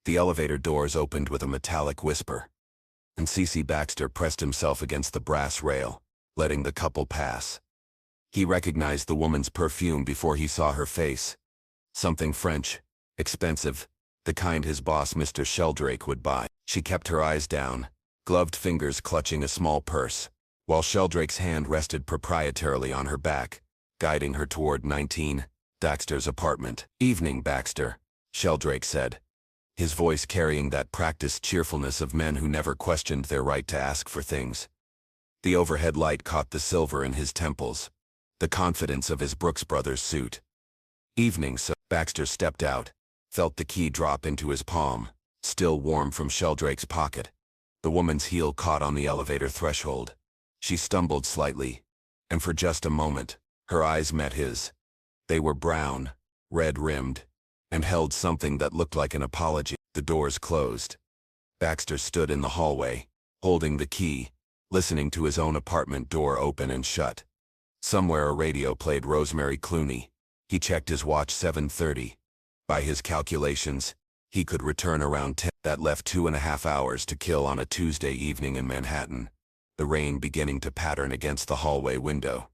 The elevator doors opened with a metallic whisper, and C.C. Baxter pressed himself against the brass rail, letting the couple pass. He recognized the woman's perfume before he saw her face. Something French, expensive, the kind his boss Mr. Sheldrake would buy. She kept her eyes down, gloved fingers clutching a small purse, while Sheldrake's hand rested proprietarily on her back, guiding her toward 19, Baxter's apartment. "Evening, Baxter," Sheldrake said, his voice carrying that practiced cheerfulness of men who never questioned their right to ask for things. The overhead light caught the silver in his temples, the confidence of his Brooks Brothers suit. "Evening, sir." Baxter stepped out, felt the key drop into his palm, still warm from Sheldrake's pocket. The woman's heel caught on the elevator threshold. She stumbled slightly, and for just a moment, her eyes met his. They were brown, red-rimmed, and held something that looked like an apology. The doors closed. Baxter stood in the hallway, holding the key, listening to his own apartment door open and shut. Somewhere a radio played Rosemary Clooney. He checked his watch. 7:30. By his calculations, he could return around 10. That left 2.5 hours to kill on a Tuesday evening in Manhattan, the rain beginning to pattern against the hallway window.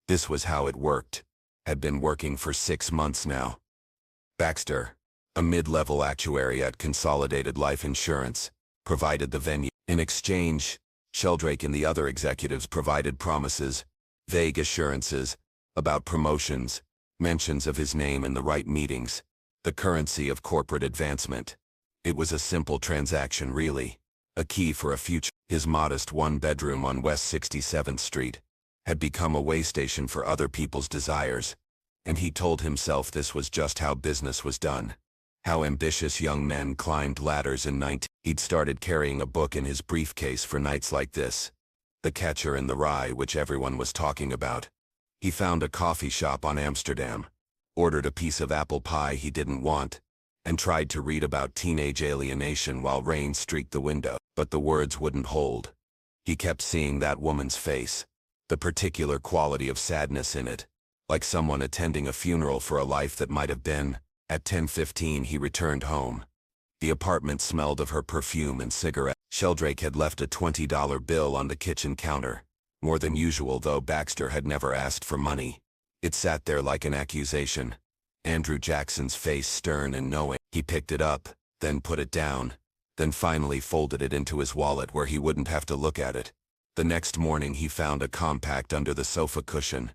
This was how it worked. Had been working for 6 months now. Baxter, a mid-level actuary at Consolidated Life Insurance, provided the venue. In exchange, Sheldrake and the other executives provided promises, vague assurances, about promotions, mentions of his name in the right meetings, the currency of corporate advancement. It was a simple transaction really, a key for a future. His modest one-bedroom on West 67th Street had become a way station for other people's desires, and he told himself this was just how business was done, how ambitious young men climbed ladders in 19. He'd started carrying a book in his briefcase for nights like this, The Catcher in the Rye, which everyone was talking about. He found a coffee shop on Amsterdam, ordered a piece of apple pie he didn't want, and tried to read about teenage alienation while rain streaked the window. But the words wouldn't hold. He kept seeing that woman's face, the particular quality of sadness in it, like someone attending a funeral for a life that might have been. At 10:15 he returned home. The apartment smelled of her perfume and cigarette. Sheldrake had left a $20 bill on the kitchen counter, more than usual though Baxter had never asked for money. It sat there like an accusation. Andrew Jackson's face stern and knowing. He picked it up, then put it down, then finally folded it into his wallet where he wouldn't have to look at it. The next morning he found a compact under the sofa cushion,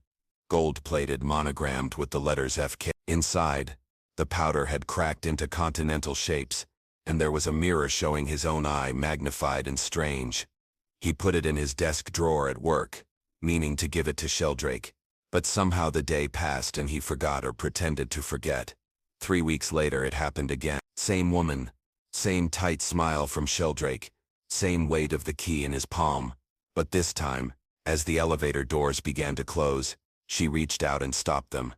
gold-plated, monogrammed with the letters FK. Inside, the powder had cracked into continental shapes, and there was a mirror showing his own eye magnified and strange. He put it in his desk drawer at work, meaning to give it to Sheldrake, but somehow the day passed and he forgot or pretended to forget. 3 weeks later it happened again. Same woman, same tight smile from Sheldrake, same weight of the key in his palm, but this time, as the elevator doors began to close, she reached out and stopped them.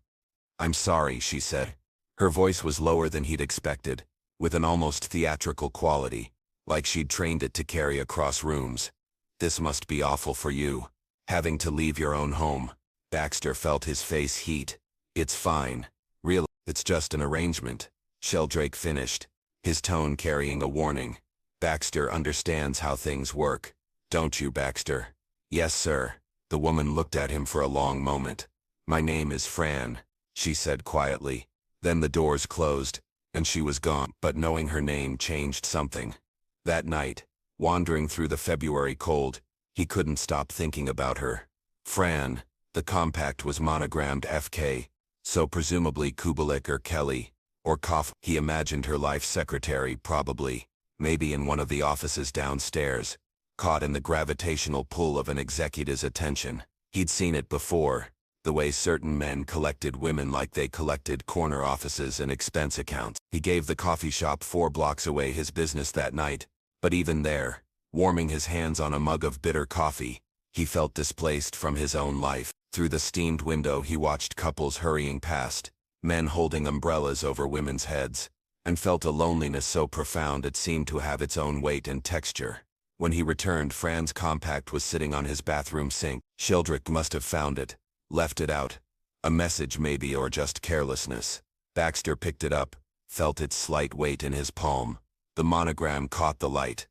"I'm sorry," she said. Her voice was lower than he'd expected, with an almost theatrical quality, like she'd trained it to carry across rooms. "This must be awful for you, having to leave your own home." Baxter felt his face heat. "It's fine. Really, it's just an arrangement," Sheldrake finished, his tone carrying a warning. "Baxter understands how things work, don't you, Baxter?" "Yes, sir." The woman looked at him for a long moment. "My name is Fran," she said quietly. Then the doors closed, and she was gone. But knowing her name changed something. That night, wandering through the February cold, he couldn't stop thinking about her. Fran. The compact was monogrammed FK, so presumably Kubelik or Kelly, or Koff. He imagined her life secretary probably, maybe in one of the offices downstairs, caught in the gravitational pull of an executive's attention. He'd seen it before, the way certain men collected women like they collected corner offices and expense accounts. He gave the coffee shop 4 blocks away his business that night, but even there, warming his hands on a mug of bitter coffee, he felt displaced from his own life. Through the steamed window he watched couples hurrying past, men holding umbrellas over women's heads, and felt a loneliness so profound it seemed to have its own weight and texture. When he returned, Fran's compact was sitting on his bathroom sink. Sheldrake must have found it, left it out. A message maybe, or just carelessness. Baxter picked it up, felt its slight weight in his palm, The monogram caught the light.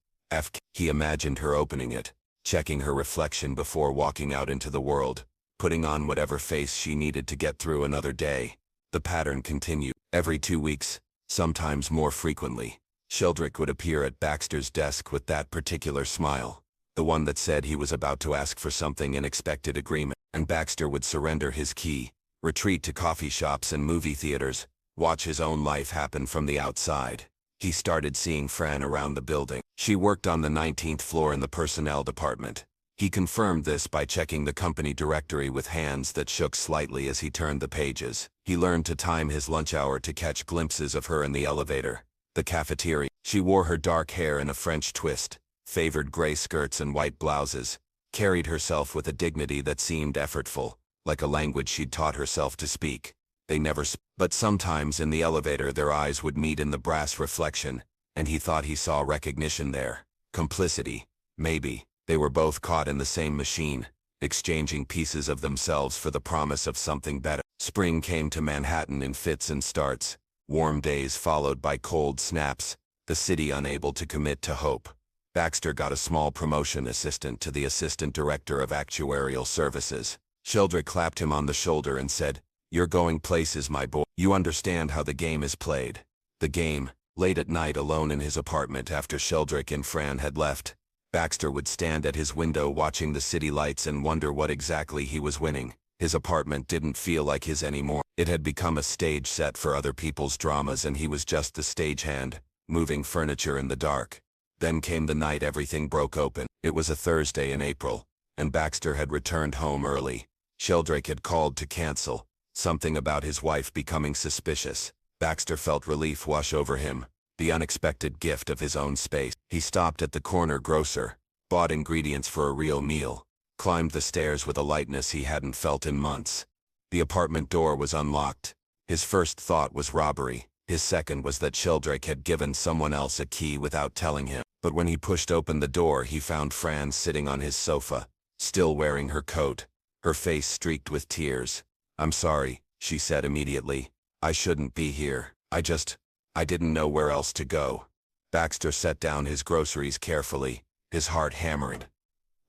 He imagined her opening it, checking her reflection before walking out into the world, putting on whatever face she needed to get through another day. The pattern continued. Every 2 weeks, sometimes more frequently, Sheldrick would appear at Baxter's desk with that particular smile, the one that said he was about to ask for something in expected agreement, and Baxter would surrender his key, retreat to coffee shops and movie theaters, watch his own life happen from the outside. He started seeing Fran around the building. She worked on the 19th floor in the personnel department. He confirmed this by checking the company directory with hands that shook slightly as he turned the pages. He learned to time his lunch hour to catch glimpses of her in the elevator, the cafeteria. She wore her dark hair in a French twist, favored gray skirts and white blouses, carried herself with a dignity that seemed effortful, like a language she'd taught herself to speak. They never spoke, but sometimes in the elevator their eyes would meet in the brass reflection, and he thought he saw recognition there. Complicity, maybe. They were both caught in the same machine, exchanging pieces of themselves for the promise of something better. Spring came to Manhattan in fits and starts, warm days followed by cold snaps, the city unable to commit to hope. Baxter got a small promotion, assistant to the assistant director of actuarial services. Sheldrick clapped him on the shoulder and said, "You're going places, my boy. You understand how the game is played." The game. Late at night, alone in his apartment after Sheldrick and Fran had left, Baxter would stand at his window watching the city lights and wonder what exactly he was winning. His apartment didn't feel like his anymore. It had become a stage set for other people's dramas, and he was just the stagehand, moving furniture in the dark. Then came the night everything broke open. It was a Thursday in April, and Baxter had returned home early. Sheldrick had called to cancel, something about his wife becoming suspicious. Baxter felt relief wash over him, the unexpected gift of his own space. He stopped at the corner grocer, bought ingredients for a real meal, climbed the stairs with a lightness he hadn't felt in months. The apartment door was unlocked. His first thought was robbery. His second was that Sheldrick had given someone else a key without telling him. But when he pushed open the door, he found Fran sitting on his sofa, still wearing her coat, her face streaked with tears. "I'm sorry," she said immediately. "I shouldn't be here. I didn't know where else to go." Baxter set down his groceries carefully, his heart hammering.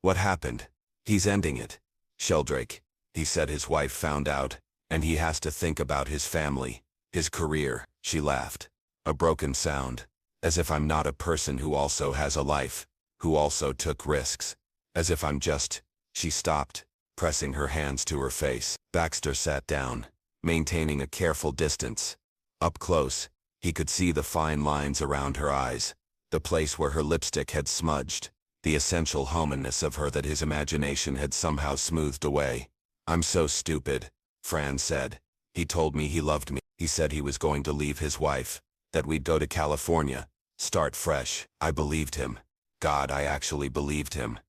"What happened?" "He's ending it, Sheldrick. He said his wife found out, and he has to think about his family, his career." She laughed. A broken sound. "As if I'm not a person who also has a life, who also took risks. As if I'm just..." She stopped, pressing her hands to her face. Baxter sat down, maintaining a careful distance. Up close, he could see the fine lines around her eyes, the place where her lipstick had smudged, the essential humanness of her that his imagination had somehow smoothed away. "I'm so stupid," Fran said. "He told me he loved me. He said he was going to leave his wife, that we'd go to California, start fresh. I believed him. God, I actually believed him."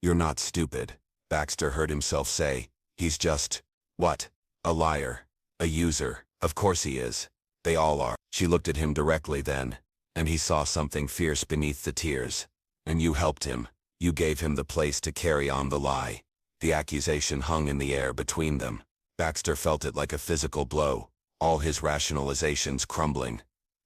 "You're not stupid," Baxter heard himself say. "He's just..." "What?" "A liar. A user. Of course he is. They all are." She looked at him directly then, and he saw something fierce beneath the tears. "And you helped him. You gave him the place to carry on the lie." The accusation hung in the air between them. Baxter felt it like a physical blow, all his rationalizations crumbling.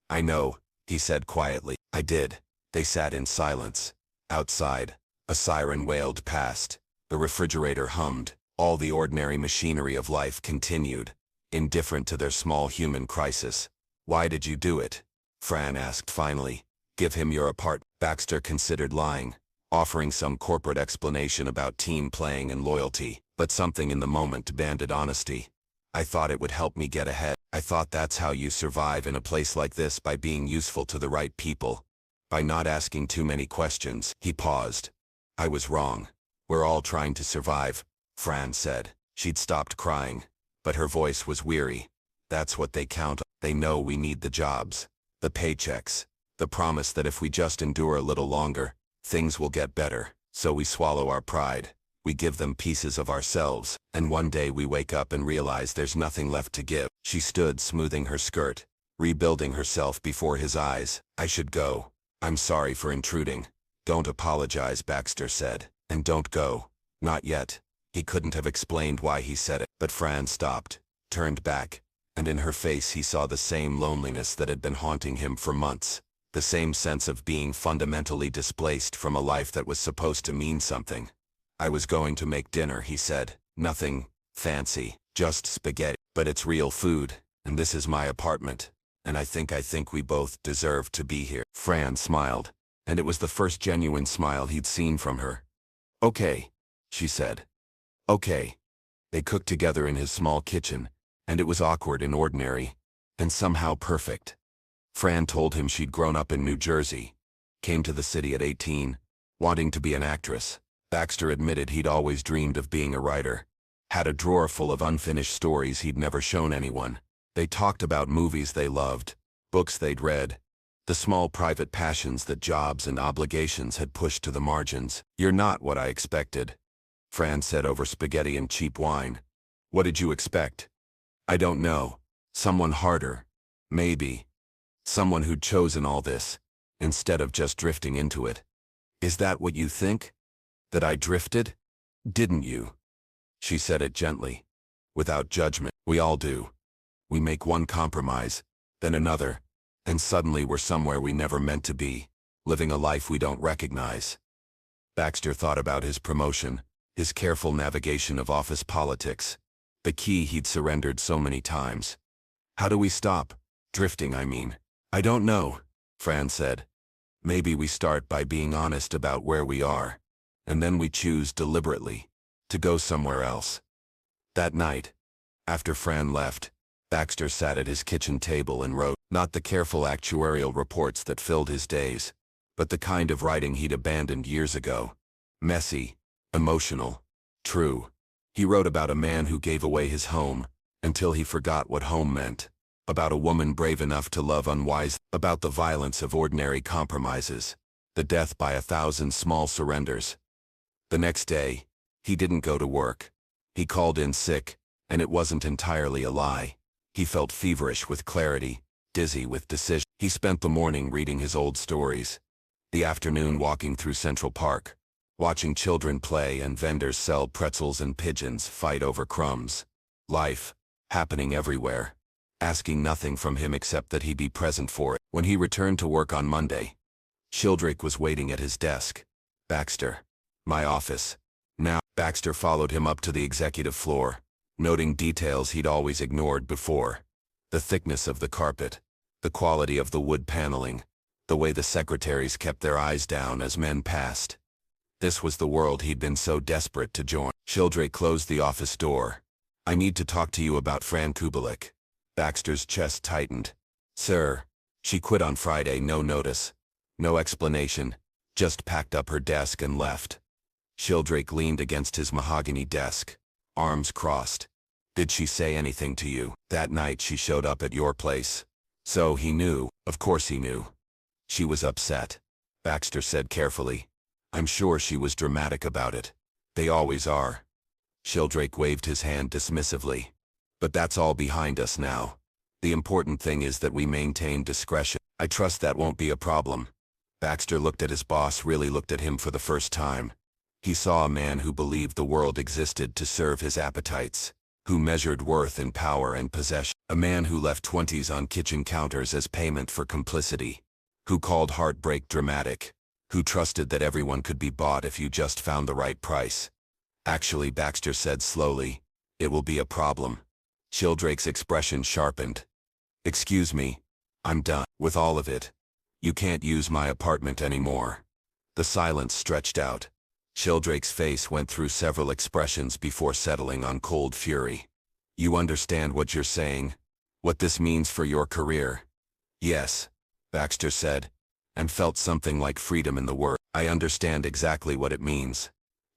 "I know," he said quietly. "I did." They sat in silence. Outside, a siren wailed past. The refrigerator hummed. All the ordinary machinery of life continued, indifferent to their small human crisis. "Why did you do it?" Fran asked finally. "Give him your apart." Baxter considered lying, offering some corporate explanation about team playing and loyalty, but something in the moment demanded honesty. "I thought it would help me get ahead. I thought that's how you survive in a place like this, by being useful to the right people, by not asking too many questions." He paused. "I was wrong. We're all trying to survive," Fran said. She'd stopped crying, but her voice was weary. "That's what they count on. They know we need the jobs, the paychecks, the promise that if we just endure a little longer, things will get better. So we swallow our pride. We give them pieces of ourselves, and one day we wake up and realize there's nothing left to give." She stood smoothing her skirt, rebuilding herself before his eyes. "I should go. I'm sorry for intruding." "Don't apologize," Baxter said. "And don't go. Not yet." He couldn't have explained why he said it, but Fran stopped, turned back, and in her face he saw the same loneliness that had been haunting him for months. the same sense of being fundamentally displaced from a life that was supposed to mean something. "I was going to make dinner," he said. "Nothing fancy, just spaghetti. But it's real food, and this is my apartment, and I think we both deserve to be here." Fran smiled, and it was the first genuine smile he'd seen from her. "Okay," she said. "Okay." They cooked together in his small kitchen, and it was awkward and ordinary, and somehow perfect. Fran told him she'd grown up in New Jersey, came to the city at 18, wanting to be an actress. Baxter admitted he'd always dreamed of being a writer, had a drawer full of unfinished stories he'd never shown anyone. They talked about movies they loved, books they'd read, the small private passions that jobs and obligations had pushed to the margins. "You're not what I expected," Fran said over spaghetti and cheap wine. "What did you expect?" "I don't know. Someone harder. Maybe. Someone who'd chosen all this, instead of just drifting into it." "Is that what you think? That I drifted?" "Didn't you?" She said it gently, without judgment. "We all do. We make one compromise, then another, and suddenly we're somewhere we never meant to be, living a life we don't recognize." Baxter thought about his promotion, his careful navigation of office politics, the key he'd surrendered so many times. "How do we stop drifting, I mean?" "I don't know," Fran said. "Maybe we start by being honest about where we are, and then we choose deliberately to go somewhere else." That night, after Fran left, Baxter sat at his kitchen table and wrote, not the careful actuarial reports that filled his days, but the kind of writing he'd abandoned years ago. Messy, emotional, true. He wrote about a man who gave away his home until he forgot what home meant, about a woman brave enough to love unwisely, about the violence of ordinary compromises, the death by 1,000 small surrenders. The next day, he didn't go to work. He called in sick, and it wasn't entirely a lie. He felt feverish with clarity, dizzy with decision. He spent the morning reading his old stories, the afternoon walking through Central Park, watching children play and vendors sell pretzels and pigeons fight over crumbs. Life, happening everywhere, asking nothing from him except that he be present for it. When he returned to work on Monday, Sheldrake was waiting at his desk. "Baxter, my office." Now, Baxter followed him up to the executive floor, noting details he'd always ignored before. The thickness of the carpet, the quality of the wood paneling, the way the secretaries kept their eyes down as men passed. This was the world he'd been so desperate to join. Sheldrake closed the office door. "I need to talk to you about Fran Kubelik." Baxter's chest tightened. "Sir." She quit on Friday, no notice, no explanation, just packed up her desk and left. Sheldrake leaned against his mahogany desk, arms crossed. "Did she say anything to you?" "That night she showed up at your place." So he knew. Of course he knew. "She was upset," Baxter said carefully. "I'm sure she was dramatic about it. They always are." Sheldrake waved his hand dismissively. "But that's all behind us now. The important thing is that we maintain discretion." "I trust that won't be a problem." Baxter looked at his boss, really looked at him for the first time. He saw a man who believed the world existed to serve his appetites, who measured worth in power and possession. A man who left 20s on kitchen counters as payment for complicity, who called heartbreak dramatic, who trusted that everyone could be bought if you just found the right price. "Actually," Baxter said slowly, "it will be a problem." Sheldrake's expression sharpened. "Excuse me, I'm done with all of it. You can't use my apartment anymore." The silence stretched out. Sheldrake's face went through several expressions before settling on cold fury. "You understand what you're saying? What this means for your career?" "Yes," Baxter said, and felt something like freedom in the word. "I understand exactly what it means."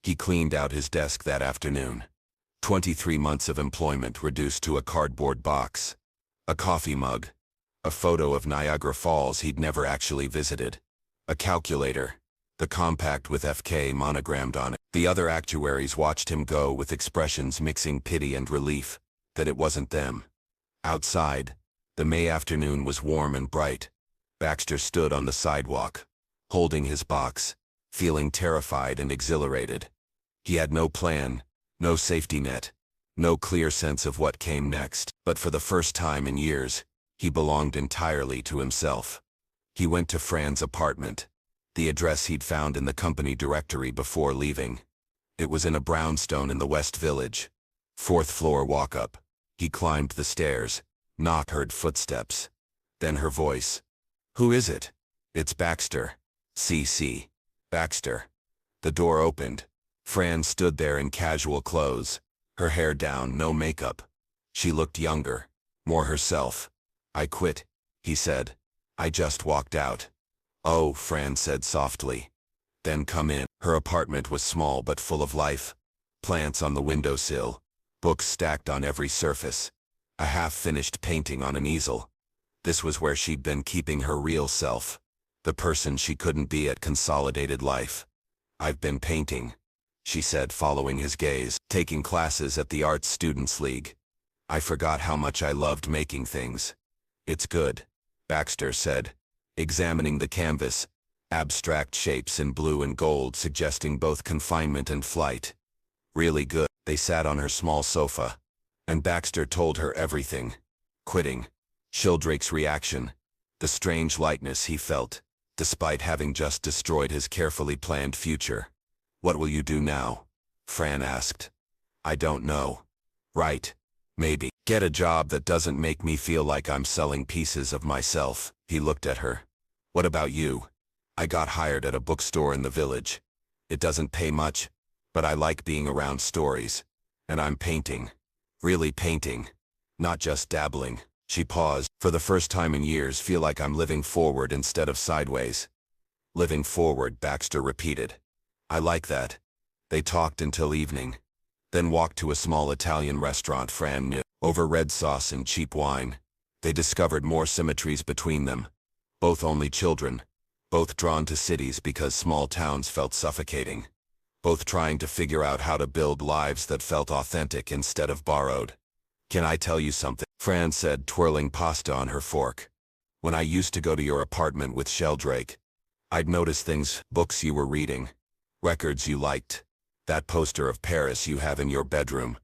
He cleaned out his desk that afternoon. 23 months of employment reduced to a cardboard box, a coffee mug, a photo of Niagara Falls he'd never actually visited, a calculator, the compact with FK monogrammed on it. The other actuaries watched him go with expressions mixing pity and relief that it wasn't them. Outside, the May afternoon was warm and bright. Baxter stood on the sidewalk, holding his box, feeling terrified and exhilarated. He had no plan, no safety net, no clear sense of what came next. But for the first time in years, he belonged entirely to himself. He went to Fran's apartment, the address he'd found in the company directory before leaving. It was in a brownstone in the West Village. 4th floor walk-up. He climbed the stairs. Heard footsteps. Then her voice. "Who is it?" "It's Baxter." "CC. Baxter." The door opened. Fran stood there in casual clothes, her hair down, no makeup. She looked younger, more herself. "I quit," he said. "I just walked out." "Oh," Fran said softly. "Then come in." Her apartment was small but full of life. Plants on the windowsill, books stacked on every surface, a half-finished painting on an easel. This was where she'd been keeping her real self, the person she couldn't be at Consolidated Life. "I've been painting," she said, following his gaze, "taking classes at the Arts Students League. I forgot how much I loved making things." "It's good," Baxter said, examining the canvas, abstract shapes in blue and gold suggesting both confinement and flight. "Really good." They sat on her small sofa, and Baxter told her everything. Quitting. Sheldrake's reaction. The strange lightness he felt, despite having just destroyed his carefully planned future. "What will you do now?" Fran asked. "I don't know. Right. Maybe. Get a job that doesn't make me feel like I'm selling pieces of myself." He looked at her. "What about you?" "I got hired at a bookstore in the village. It doesn't pay much, but I like being around stories. And I'm painting. Really painting. Not just dabbling." She paused. "For the first time in years, feel like I'm living forward instead of sideways." "Living forward," Baxter repeated. "I like that." They talked until evening, then walked to a small Italian restaurant Fran knew, over red sauce and cheap wine. They discovered more symmetries between them. Both only children. Both drawn to cities because small towns felt suffocating. Both trying to figure out how to build lives that felt authentic instead of borrowed. "Can I tell you something?" Fran said, twirling pasta on her fork. "When I used to go to your apartment with Sheldrake, I'd notice things, books you were reading, records you liked, that poster of Paris you have in your bedroom.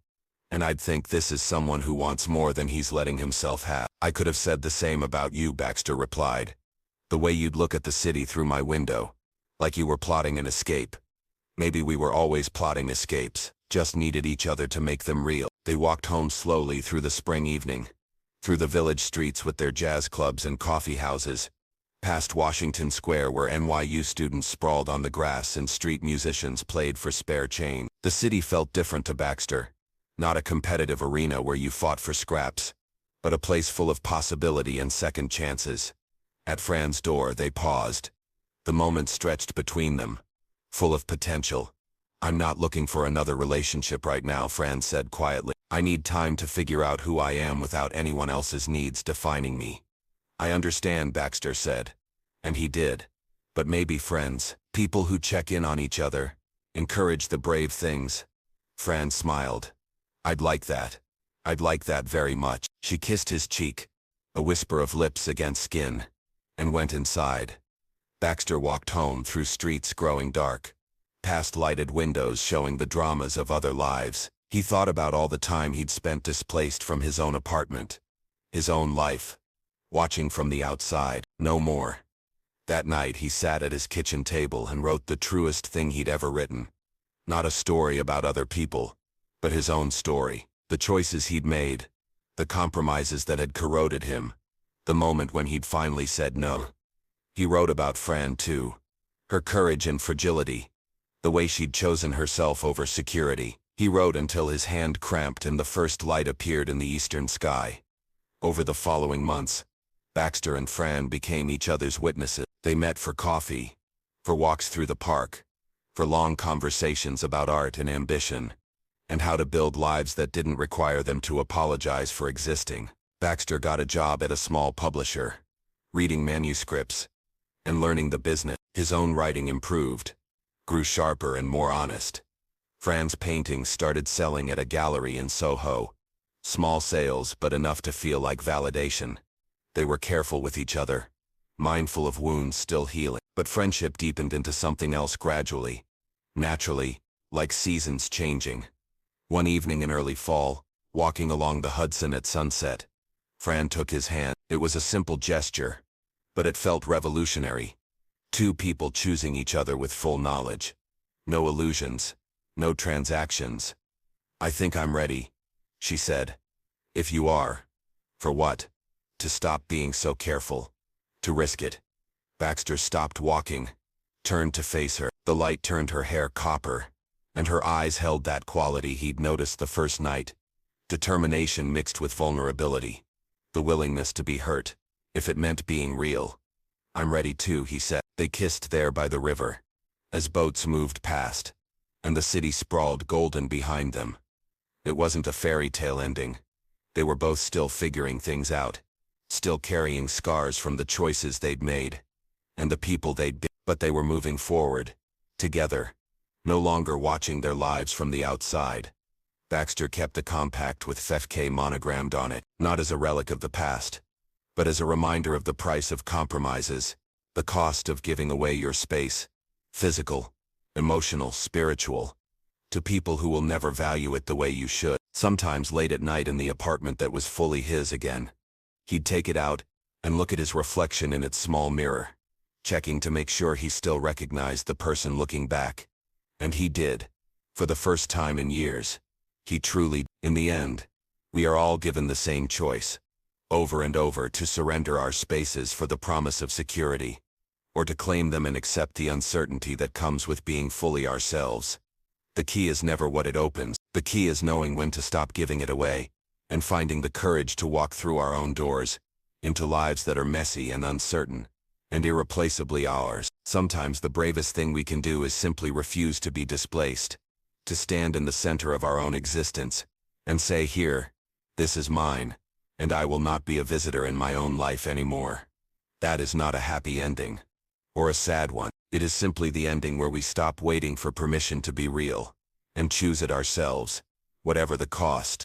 And I'd think, this is someone who wants more than he's letting himself have." "I could have said the same about you," Baxter replied. "The way you'd look at the city through my window, like you were plotting an escape. Maybe we were always plotting escapes, just needed each other to make them real." They walked home slowly through the spring evening, through the village streets with their jazz clubs and coffee houses, past Washington Square where NYU students sprawled on the grass and street musicians played for spare change. The city felt different to Baxter. Not a competitive arena where you fought for scraps, but a place full of possibility and second chances. At Fran's door they paused. The moment stretched between them, full of potential. "I'm not looking for another relationship right now," Fran said quietly. "I need time to figure out who I am without anyone else's needs defining me." "I understand," Baxter said. And he did. "But maybe friends, people who check in on each other, encourage the brave things." Fran smiled. "I'd like that. I'd like that very much." She kissed his cheek, a whisper of lips against skin, and went inside. Baxter walked home through streets growing dark, past lighted windows showing the dramas of other lives. He thought about all the time he'd spent displaced from his own apartment, his own life, watching from the outside. No more. That night he sat at his kitchen table and wrote the truest thing he'd ever written. Not a story about other people, but his own story. The choices he'd made, the compromises that had corroded him, the moment when he'd finally said no. He wrote about Fran too. Her courage and fragility, the way she'd chosen herself over security. He wrote until his hand cramped and the first light appeared in the eastern sky. Over the following months, Baxter and Fran became each other's witnesses. They met for coffee, for walks through the park, for long conversations about art and ambition, and how to build lives that didn't require them to apologize for existing. Baxter got a job at a small publisher, reading manuscripts and learning the business. His own writing improved, grew sharper and more honest. Fran's paintings started selling at a gallery in Soho. Small sales, but enough to feel like validation. They were careful with each other, mindful of wounds still healing. But friendship deepened into something else gradually, naturally, like seasons changing. One evening in early fall, walking along the Hudson at sunset, Fran took his hand. It was a simple gesture, But it felt revolutionary. Two people choosing each other with full knowledge. No illusions. No transactions. "I think I'm ready," she said. "If you are." "For what?" "To stop being so careful. To risk it." Baxter stopped walking, turned to face her. The light turned her hair copper, and her eyes held that quality he'd noticed the first night. Determination mixed with vulnerability. The willingness to be hurt, if it meant being real. "I'm ready too," he said. They kissed there by the river, as boats moved past, and the city sprawled golden behind them. It wasn't a fairy tale ending. They were both still figuring things out, still carrying scars from the choices they'd made, and the people they'd been. But they were moving forward, together, no longer watching their lives from the outside. Baxter kept the compact with FK monogrammed on it, not as a relic of the past, but as a reminder of the price of compromises, the cost of giving away your space, physical, emotional, spiritual, to people who will never value it the way you should. Sometimes late at night in the apartment that was fully his again, he'd take it out and look at his reflection in its small mirror, checking to make sure he still recognized the person looking back. And he did, for the first time in years. He truly, in the end, we are all given the same choice, over and over, to surrender our spaces for the promise of security, or to claim them and accept the uncertainty that comes with being fully ourselves. The key is never what it opens. The key is knowing when to stop giving it away, and finding the courage to walk through our own doors, into lives that are messy and uncertain, and irreplaceably ours. Sometimes the bravest thing we can do is simply refuse to be displaced, to stand in the center of our own existence, and say, "Here, this is mine, and I will not be a visitor in my own life anymore." That is not a happy ending, or a sad one. It is simply the ending where we stop waiting for permission to be real, and choose it ourselves, whatever the cost.